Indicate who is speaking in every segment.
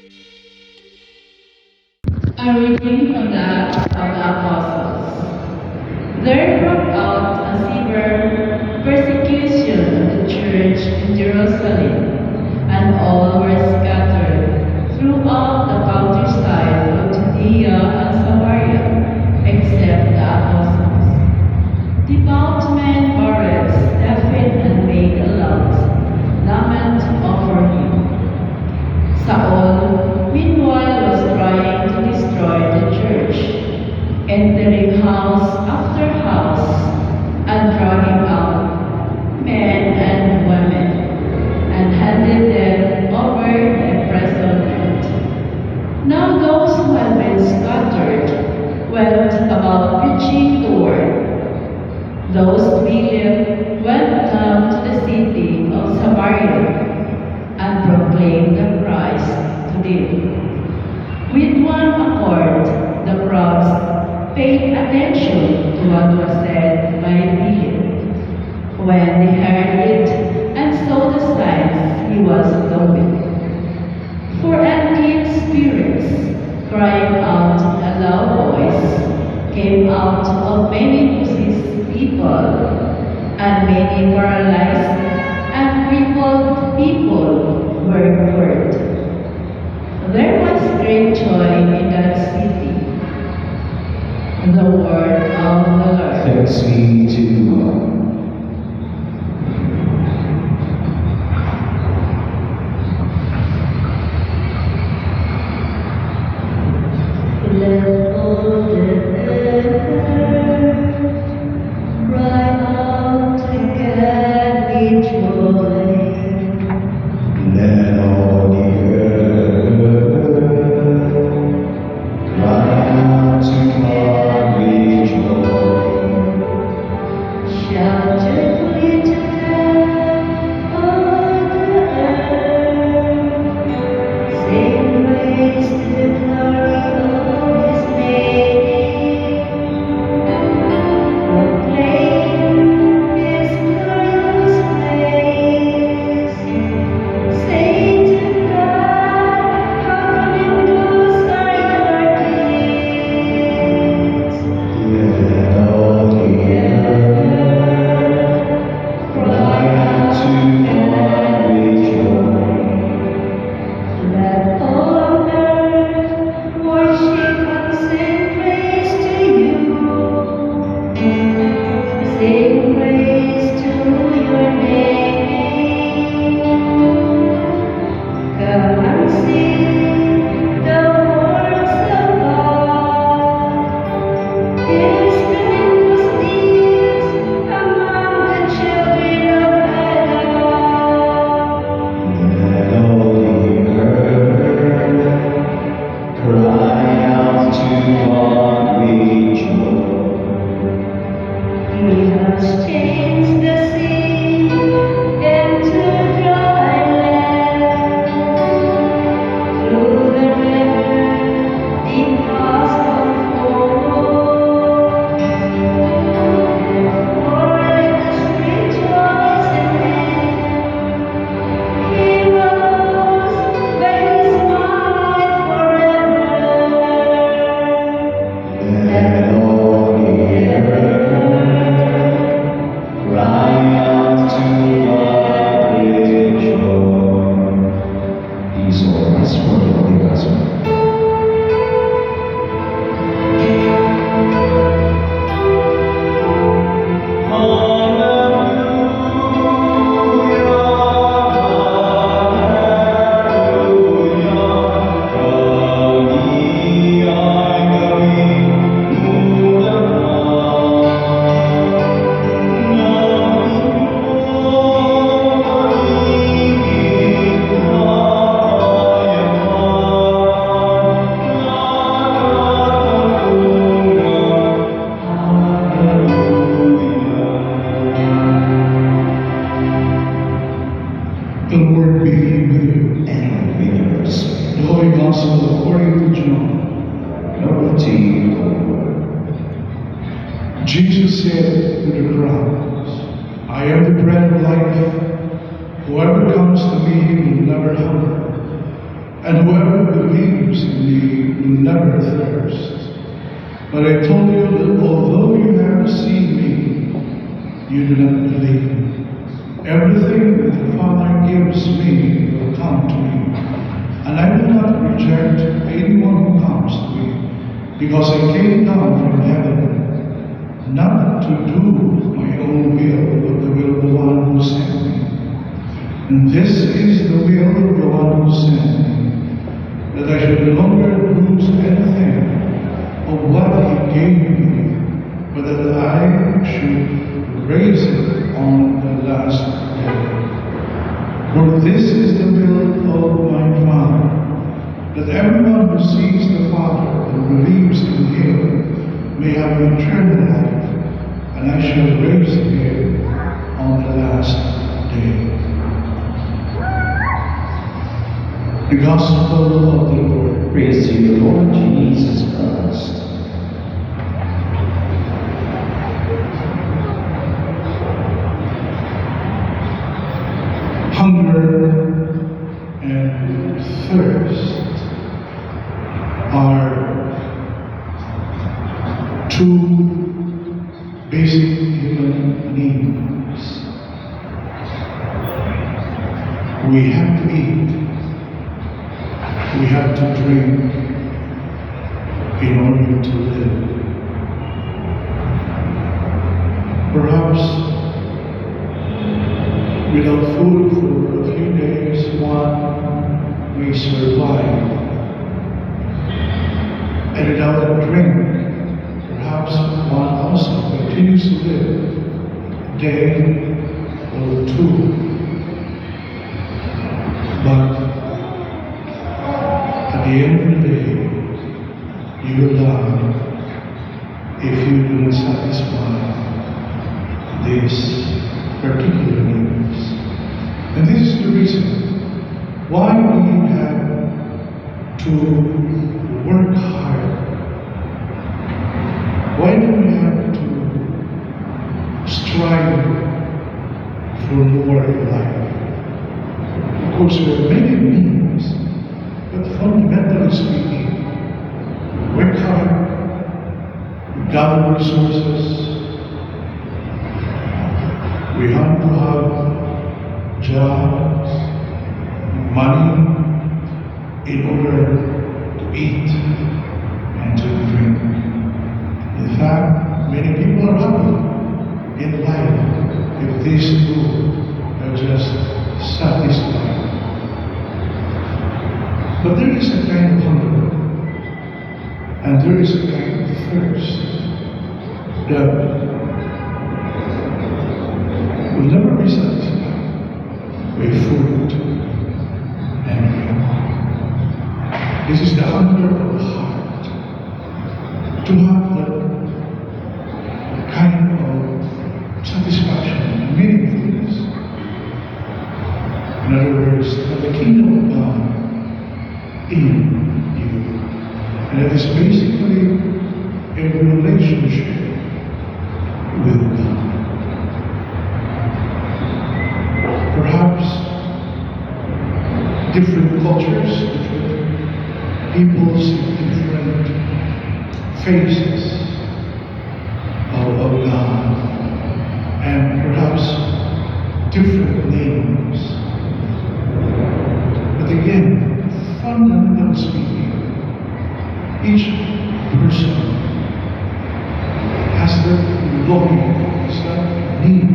Speaker 1: A reading from the Acts of the Apostles. There broke out a severe persecution of the church in Jerusalem, and all were scattered throughout the countryside of Judea and Samaria, except the apostles. Devout men buried Stephen and made a loud lament over him. Saul, meanwhile, was trying to destroy the church, entering house after house and dragging out men and women, and handed them over to imprisonment. Now those who had been scattered went about preaching the word. Those who believed went down to the city of Samaria and proclaimed the Christ to them. With one accord, the crowds paid attention to what was said by Philip. When they heard it and saw the signs he was doing. For unclean spirits, crying out in a loud voice, came out of many possessed people, and many paralyzed and crippled people were cured. There was great joy in that city. The word of the Lord.
Speaker 2: Thanks be to God.
Speaker 1: Let all the earth cry out together with joy.
Speaker 2: Let all the earth cry out to God with joy.
Speaker 1: Shout joyfully to God, all the earth. Sing praise to the glory of His name. Proclaim His glorious praise. Say to God, how tremendous are your deeds.
Speaker 2: Let all the earth cry out to God with joy.
Speaker 1: Let all earth worship and sing praise to you. Sing praise to your name. Come and see the works of God. His tremendous deeds among the children of Adam.
Speaker 2: Let all the earth cry out to God with joy.
Speaker 1: He has changed the sea into dry land. Through the river, deep cast of foam. Therefore let us rejoice in Him. He rose by His might forever.
Speaker 2: Let all the earth cry out to God with joy. These are His word of the gospel.
Speaker 3: The Lord be with you.
Speaker 2: And with yours.
Speaker 3: The Holy Gospel according to John.
Speaker 2: Glory to you, O Lord.
Speaker 3: Jesus said to the crowds, I am the bread of life. Whoever comes to me will never hunger, and whoever believes in me will never thirst. But I told you that although you have seen me, you do not believe. Everything that the Father gives me will come to me, and I will not reject anyone who comes to me, because I came down from heaven, not to do my own will, but the will of the one who sent me. And this is the will of the one who sent me, that I should no longer lose anything of what he gave me, but that I should raise it on the last day. For this is the will of my Father, that everyone who sees the Father and believes in him may have eternal life, and I shall raise him on the last day. The Gospel of the Lord.
Speaker 2: Praise to you, Lord Jesus Christ.
Speaker 3: Hunger and thirst are two basic human needs. We have to eat. We have to drink in order to live. Perhaps without food for a few days, one may survive. And without a drink, perhaps one also continues to live a day or two. But at the end of the day, you will die if you do not satisfy these particular needs. And this is the reason why we have to work hard. Why do we have to strive for more in life? Of course, there are many means, but fundamentally speaking, work hard, gather resources. We have to have jobs, money in order to eat and to drink. In fact, many people are happy in life if these two are just satisfied. But there is a kind of hunger, and there is a kind of thirst that will never be satisfied with food and drink. This is the hunger of the heart, to have that kind of satisfaction and meaningfulness. In other words, that the kingdom of God in you. And it is basically a relationship with God. Perhaps different cultures, different people see different faces of God, and perhaps different names. But again, fundamentally speaking, each person has that longing, has that need,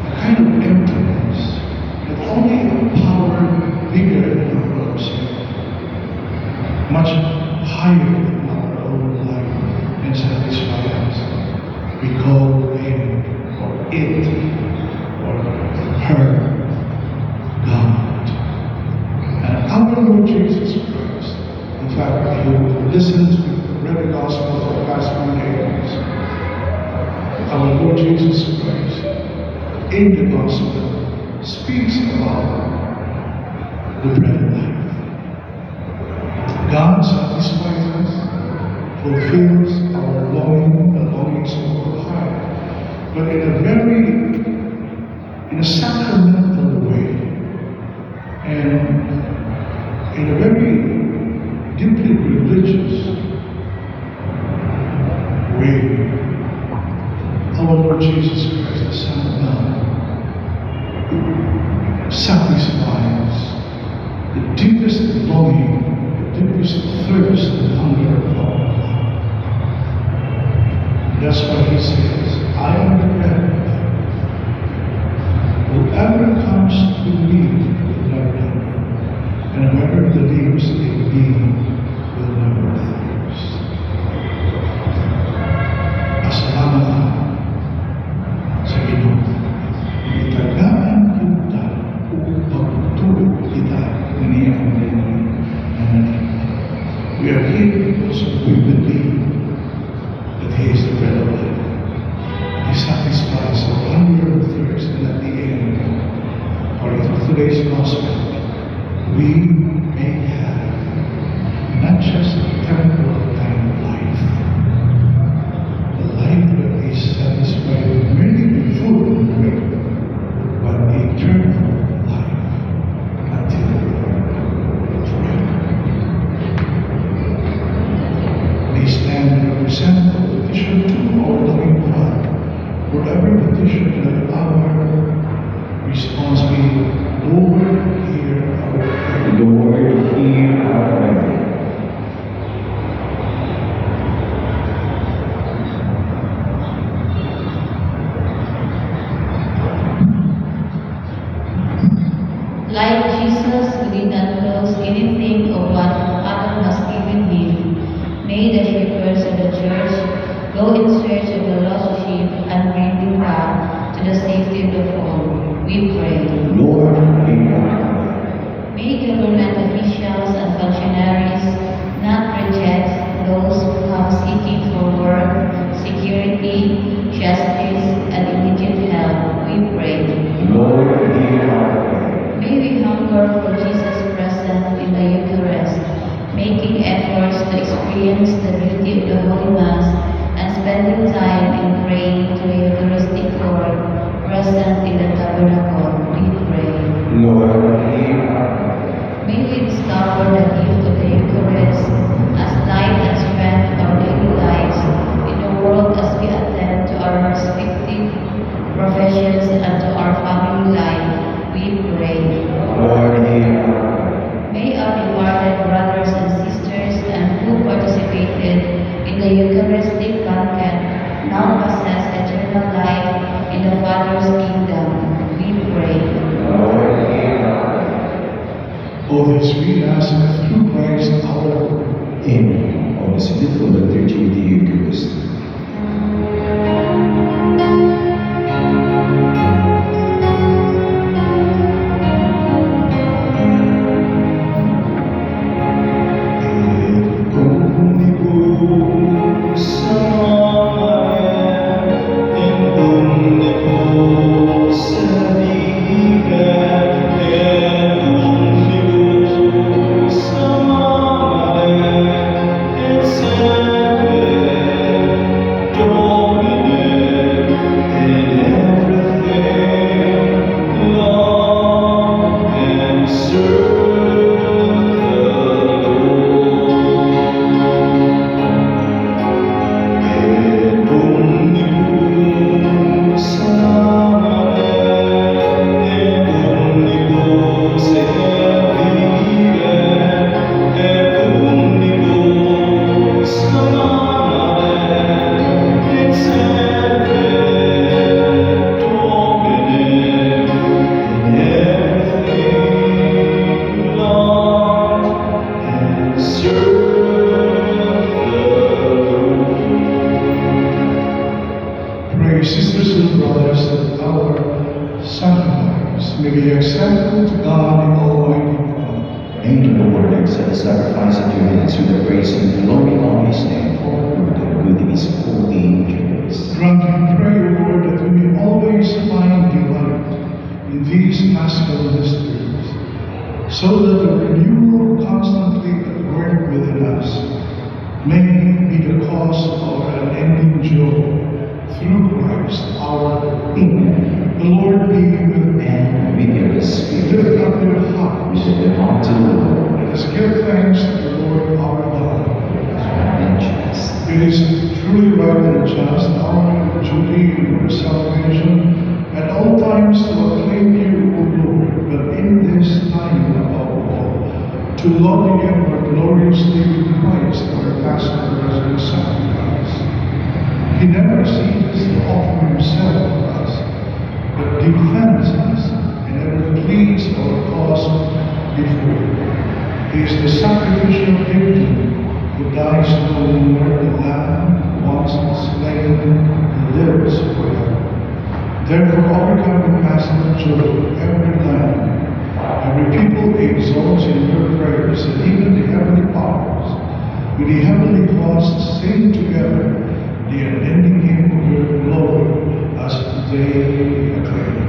Speaker 3: a kind of emptiness that only a power bigger than ours, much higher than our own life, can satisfy us. We call him or it or her God. And our Lord Jesus Christ, in fact, if you listen to read the Gospel for the past few days, our Lord Jesus Christ, in the Gospel, speaks about the bread of life. God satisfies us, fulfills our longing, the longings of our heart, but in a sacramental way. And our Lord Jesus Christ, the Son of God, satisfies the deepest longing, the deepest thirst and hunger of our heart. That's why he says, I am the bread of life. Whoever comes to me will never hunger, and whoever believes in me will never thirst. Pasalamat sa Ginoo. Itagaan kita upang tulog kita niyang we are here because we believe that He is the bread of life. He satisfies our hunger and thirst, and at the end, according to today's gospel, we may have not just a temporal kind of life, the life that is satisfied merely with food and drink, but eternal life until forever. They stand and represent the petition to our loving Father. For every petition that our response be, Lord, hear our prayer.
Speaker 2: Lord, hear our prayer.
Speaker 1: Like Jesus, who did not lose anything of what Father has given him, may the shepherds of the church go in search of the lost sheep and bring them back to the safety of the fold. We pray.
Speaker 2: Lord, hear our prayer.
Speaker 1: May government officials and functionaries not reject those who come seeking for work, security, justice, and immediate help. We pray.
Speaker 2: Lord, hear our prayer.
Speaker 1: May we hunger for Jesus' presence in the Eucharist, making efforts to experience the beauty of the Holy Mass and spending time in praying to the Eucharistic Lord present in the tabernacle. We pray.
Speaker 2: Lord, hear our prayer.
Speaker 1: May we discover the gift of the Eucharist as light and strength of our daily lives in the world as we attend to our respective professions and to our family life. We pray.
Speaker 2: Lord, hear our prayer.
Speaker 1: May our departed brothers and sisters and who participated in the Eucharistic banquet now possess eternal life in the Father's kingdom. We pray.
Speaker 2: Lord, hear our prayer.
Speaker 3: All this we ask through Christ our Lord.
Speaker 2: Amen. On the beautiful liturgy of the Eucharist.
Speaker 3: Pray, sisters and brothers, that our sacrifice may be acceptable to God, the Almighty God.
Speaker 2: May the Lord accept the sacrifice of your hands with the praise and glory of His name for the good of His holy angels.
Speaker 3: Grant, we pray, O Lord, that we may always find delight in these paschal mysteries, so that the renewal constantly at work within us may be the cause of our unending joy through Christ our Lord.
Speaker 2: Amen.
Speaker 3: The Lord be with you.
Speaker 2: And with your spirit,
Speaker 3: Lift up your hearts.
Speaker 2: we lift them up to the Lord.
Speaker 3: Let us give thanks to the Lord our God.
Speaker 2: And just.
Speaker 3: It is truly right and just, our duty and to lauding and more gloriously with Christ, our Passover as a sacrifice. He never seeks to offer himself for us, but defends us and ever pleads our cause before him. He is the sacrificial victim who dies no more, the Lamb, once slain, and lives forever. Therefore, overcoming passive joy, every land, every people exalts in your prayers, and even the heavenly powers, with the heavenly hosts sing together the unending hymn of your glory as they acclaim.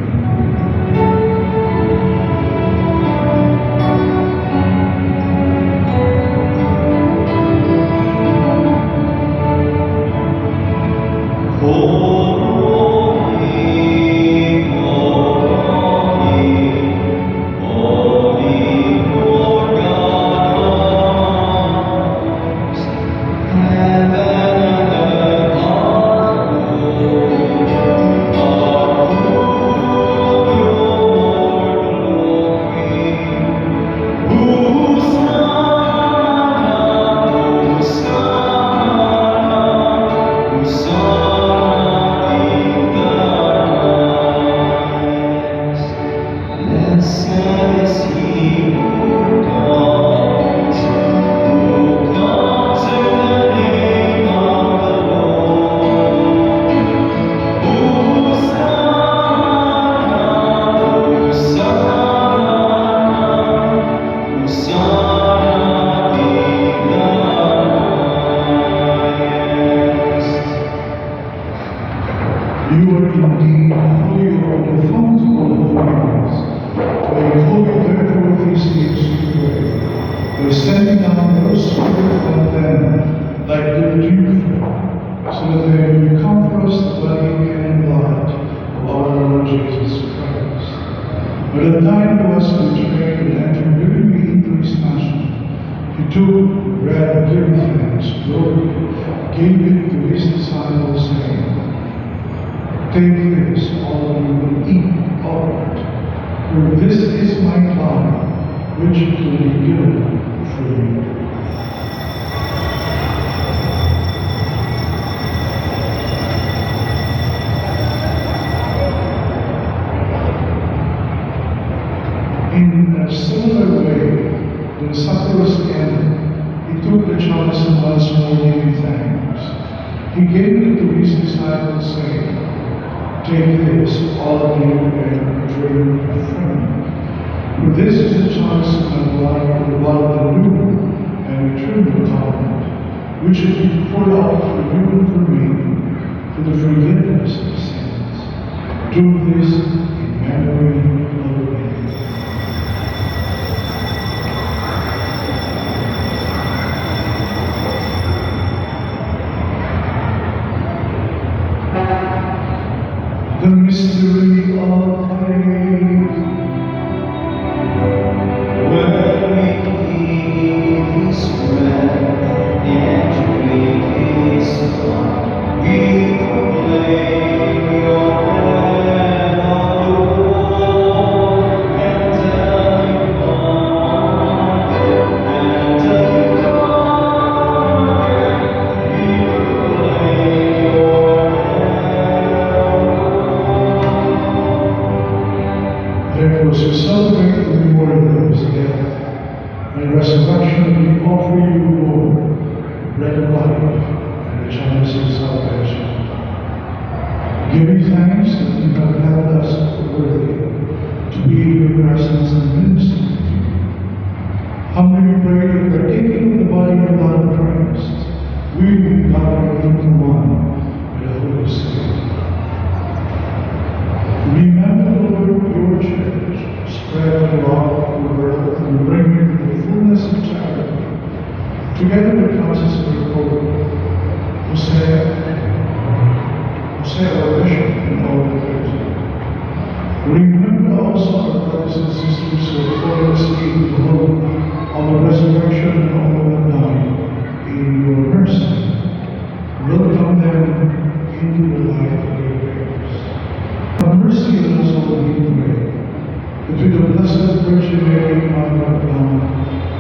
Speaker 3: that with the Blessed Virgin Mary, Mother of God,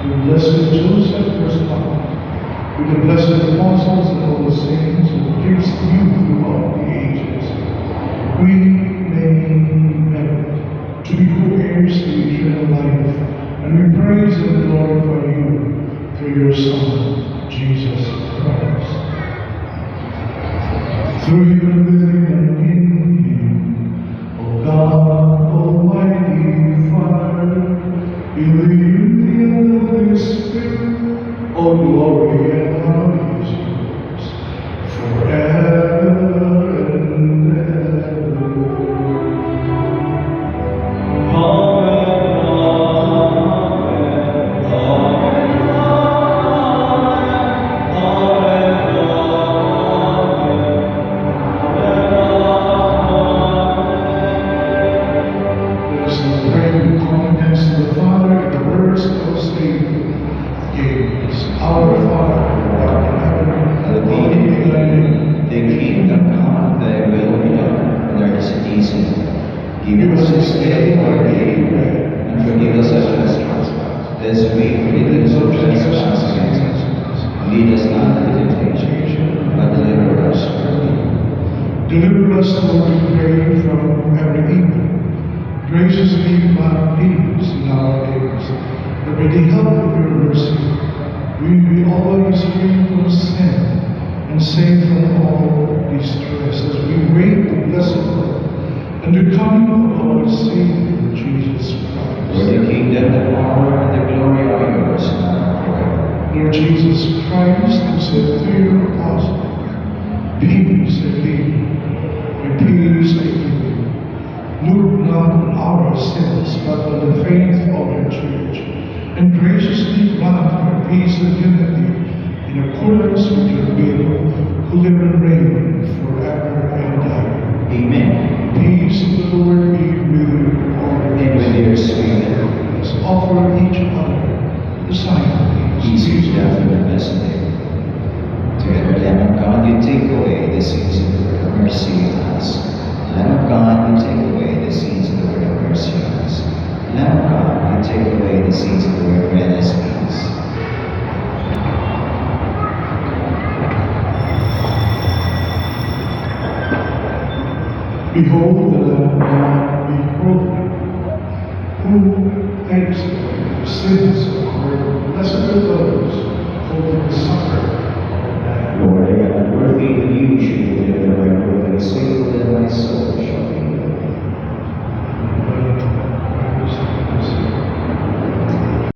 Speaker 3: with Blessed Joseph, her spouse, with the blessed apostles and all the saints who pleased you throughout the ages, we may merit to be co-heirs to eternal life, and we praise and glorify you through your Son, Jesus Christ. Through him, with him, and in him, O God, Almighty Father, in the unity of the Holy Spirit, all glory and honor is yours, forever and ever. Let us now pray with confidence to the Father in the words of the Savior gave us. Our Father, who art in heaven, hallowed be thy name.
Speaker 2: Thy kingdom come, thy will be done, on earth as it is in heaven. Give us this day our daily bread, and forgive us our trespasses, as we forgive those who trespass against us. And lead us not into temptation, but deliver us from evil.
Speaker 3: Deliver us, Lord, we pray, from every evil. Graciously grant peace in our days, that with the help of your mercy, we may be always free from sin and safe from all distress, as we wait the blessed hope and the coming of our Savior, Jesus Christ.
Speaker 2: For the kingdom, the power, and the glory are yours now and forever.
Speaker 3: Lord Jesus Christ, who said to your apostle, peace I leave you, my peace I give you. Look not on our sins, but on the faith of your church, and graciously grant her peace and unity in accordance with your will, who live and reign forever and ever.
Speaker 2: Amen.
Speaker 3: Peace of the Lord be with you always.
Speaker 2: And with your spirit.
Speaker 3: Let us offer each other the sign of peace.
Speaker 2: Peace be after the blessed day. Together, Lamb of God, you take away the sins of the world. Have mercy on us. Lamb of God, you take away the sins of the world. Have mercy on us. Lamb of God, you take away the sins of the world. Grant us peace.
Speaker 3: Behold the Lamb of God, behold him, who takes away the sins of the world. Blessed are those who will suffer